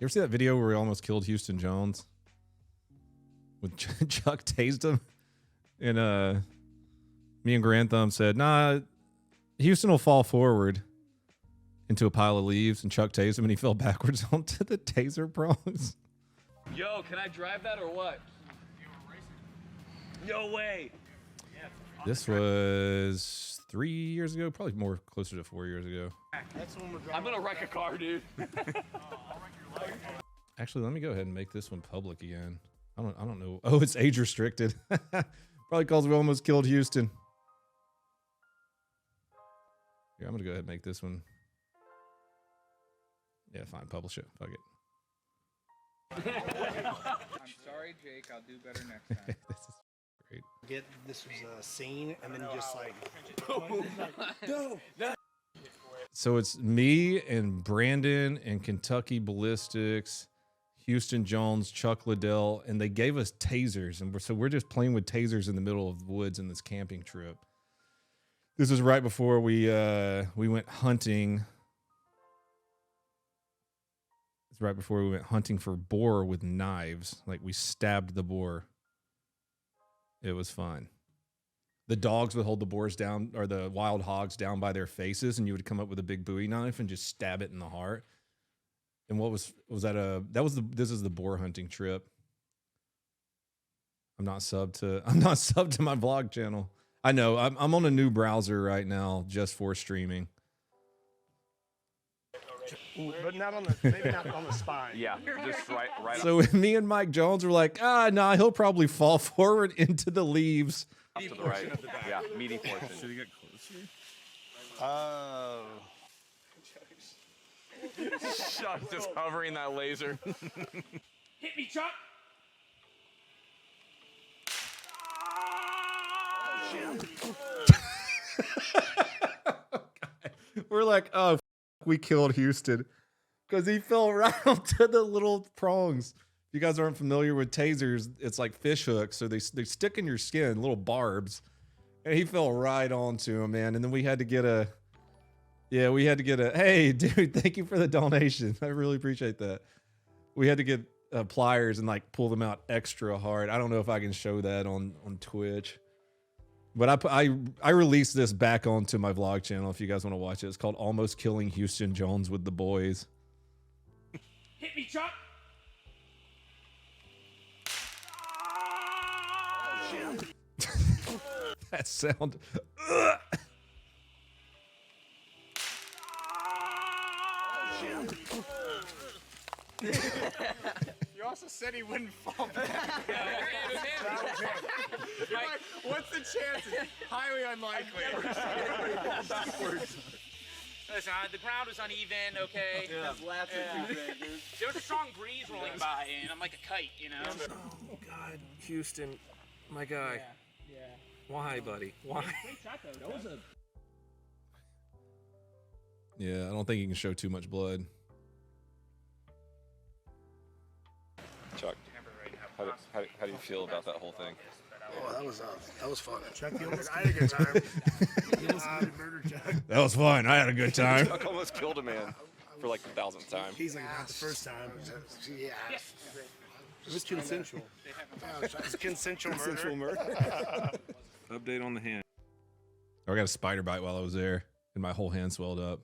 You ever see that video where he almost killed Houston Jones? When Chuck tased him? And me and Grand Thumb said, nah, Houston will fall forward into a pile of leaves, and Chuck tased him and he fell backwards onto the taser prongs. Yo, can I drive that or what? No way. This was 3 years ago, probably more closer to 4 years ago. That's when we're driving. I'm gonna wreck a car, dude. Actually, let me go ahead and make this one public again. I don't know. Oh, it's age restricted. Probably because we almost killed Houston. Yeah, I'm gonna go ahead and make this one. Yeah, fine, publish it. Fuck it. I'm sorry, Jake. I'll do better next time. This is great. Get this was a scene, and then just like, No. So it's me and Brandon and Kentucky Ballistics, Houston Jones, Chuck Liddell, and they gave us tasers, and we're just playing with tasers in the middle of the woods in this camping trip. This was right before we went hunting. It's right before we went hunting for boar with knives. Like, we stabbed the boar. It was fun. The dogs would hold the boars down, or the wild hogs down by their faces, and you would come up with a big Bowie knife and just stab it in the heart. And what was that? This is the boar hunting trip. I'm not subbed to my vlog channel. I know I'm on a new browser right now just for streaming. but not on the maybe not on the spine. Yeah, just right. So me and Mike Jones were like, nah, he'll probably fall forward into the leaves. Up to the right. Yeah, meaty portion. Should he get closer? Oh. Chuck just hovering that laser. Hit me, Chuck. We're like, oh, we killed Houston because he fell right onto the little prongs. If you guys aren't familiar with tasers, it's like fish hooks, so they stick in your skin, little barbs, and he fell right onto him, man. And then we had to get a, hey, dude, thank you for the donation. I really appreciate that. We had to get pliers and like pull them out extra hard. I don't know if I can show that on Twitch. But I released this back onto my vlog channel if you guys want to watch it. It's called Almost Killing Houston Jones with the Boys. Hit me, Chuck. That sound. You also said he wouldn't fall back. What's the chances? Highly unlikely. Listen, the ground was uneven, okay? His laughs are too big, dude. There was a strong breeze rolling by, and I'm like a kite, you know? Oh, God. Houston, my guy. Yeah. Why, buddy? Why? Great shot, though. That was a... Yeah, I don't think you can show too much blood. Chuck, how do you feel about that whole thing? Oh, that was fun. Chuck, I had a good time. That was fun. I had a good time. Chuck almost killed a man for like the 1,000th time. He's like, not the first time. Yeah. It was consensual. It's consensual murder. Update on the hand. I got a spider bite while I was there, and my whole hand swelled up.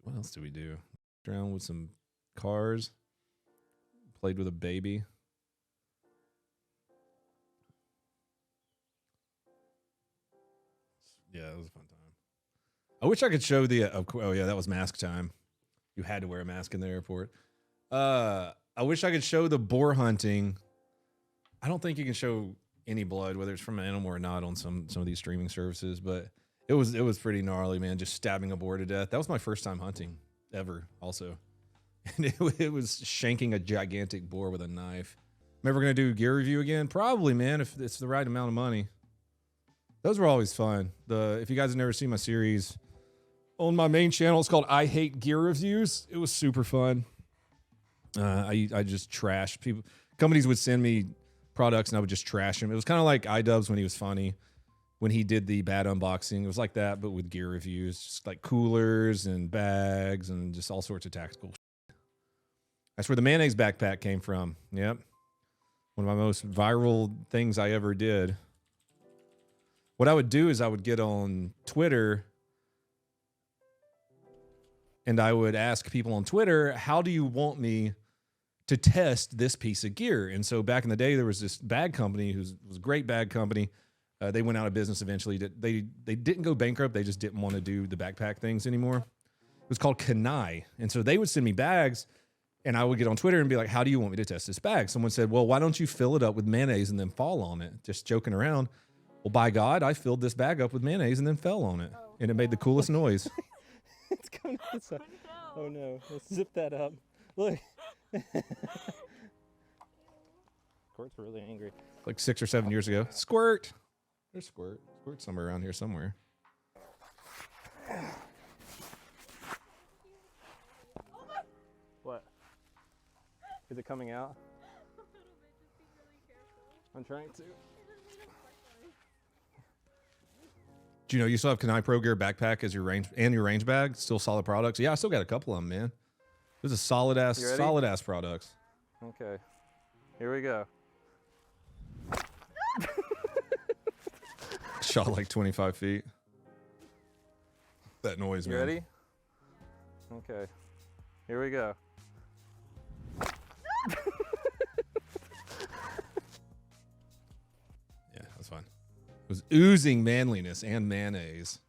What else did we do? Around with some cars. Played with a baby. Yeah, that was a fun time. I wish I could show the. Oh yeah, that was mask time. You had to wear a mask in the airport. I wish I could show the boar hunting. I don't think you can show any blood, whether it's from an animal or not, on some of these streaming services. But it was pretty gnarly, man. Just stabbing a boar to death. That was my first time hunting ever. Also, and it was shanking a gigantic boar with a knife. Am I ever gonna do gear review again? Probably, man. If it's the right amount of money. Those were always fun. If you guys have never seen my series on my main channel, it's called I Hate Gear Reviews. It was super fun. I just trash people. Companies would send me products and I would just trash them. It was kind of like iDubbbz when he was funny, when he did the bad unboxing. It was like that, but with gear reviews, just like coolers and bags and just all sorts of tactical shit. That's where the mayonnaise backpack came from. Yep. One of my most viral things I ever did. What I would do is I would get on Twitter and I would ask people on Twitter, how do you want me to test this piece of gear? And so back in the day, there was this bag company was a great bag company. They went out of business eventually. They didn't go bankrupt. They just didn't want to do the backpack things anymore. It was called Kanai. And so they would send me bags and I would get on Twitter and be like, how do you want me to test this bag? Someone said, well, why don't you fill it up with mayonnaise and then fall on it? Just joking around. Well, by God, I filled this bag up with mayonnaise and then fell on it. And it made the coolest noise. It's coming outside. Oh no, let's zip that up. Look. Squirt's really angry. Like 6 or 7 years ago. Squirt. There's Squirt. Squirt's somewhere around here somewhere. What? Is it coming out? I'm trying to. Do you know you still have Kanai Pro Gear backpack as your range bag? Still solid products? Yeah, I still got a couple of them, man. Those are solid ass products. Okay. Here we go. Shot like 25 feet. That noise, You man. ready? Okay. Here we go. Yeah, that's fine. It was oozing manliness and mayonnaise.